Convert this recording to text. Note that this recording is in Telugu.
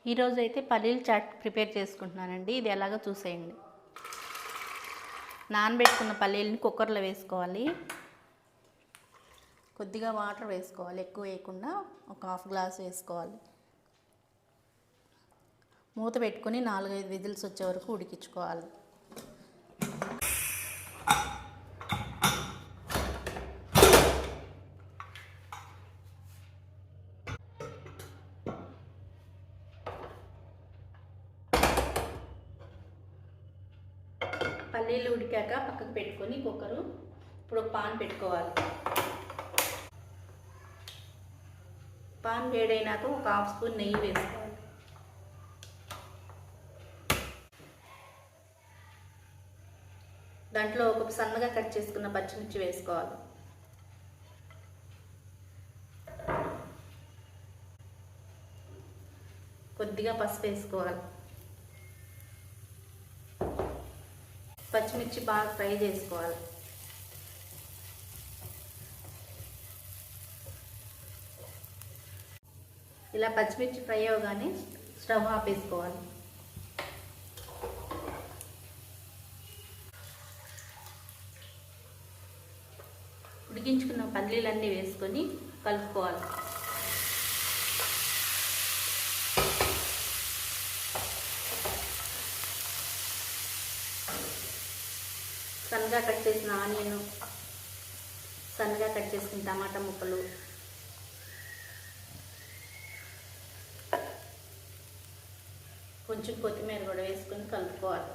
ఈరోజు అయితే పల్లీల చాట్ ప్రిపేర్ చేసుకుంటున్నానండి. ఇది ఎలాగో చూసేయండి. నానబెట్టుకున్న పల్లీలని కుక్కర్లో వేసుకోవాలి. కొద్దిగా వాటర్ వేసుకోవాలి, ఎక్కువ వేయకుండా ఒక హాఫ్ గ్లాస్ వేసుకోవాలి. మూత పెట్టుకొని 4-5 విజిల్స్ వచ్చే వరకు ఉడికించుకోవాలి. పల్లీలు ఉడికాక పక్కకు పెట్టుకొని కుక్కరు ఇప్పుడు ఒక పాన్ పెట్టుకోవాలి. పాన్ వేడైనాక ఒక హాఫ్ స్పూన్ నెయ్యి వేసుకోవాలి. దాంట్లో ఒక సన్నగా కట్ చేసుకున్న పచ్చిమిర్చి వేసుకోవాలి. కొద్దిగా పసుపు వేసుకోవాలి. పచ్చిమిర్చి బాగా ఫ్రై చేసుకోవాలి. ఇలా పచ్చిమిర్చి ఫ్రై అవగానే స్టవ్ ఆపేసుకోవాలి. ఉడికించుకున్న పల్లీలన్నీ వేసుకొని కలుపుకోవాలి. సన్నగా కట్ చేసిన ఆనియన్, సన్నగా కట్ చేసుకున్న టమాటా ముక్కలు, కొంచెం కొత్తిమీర కూడా వేసుకొని కలుపుకోవాలి.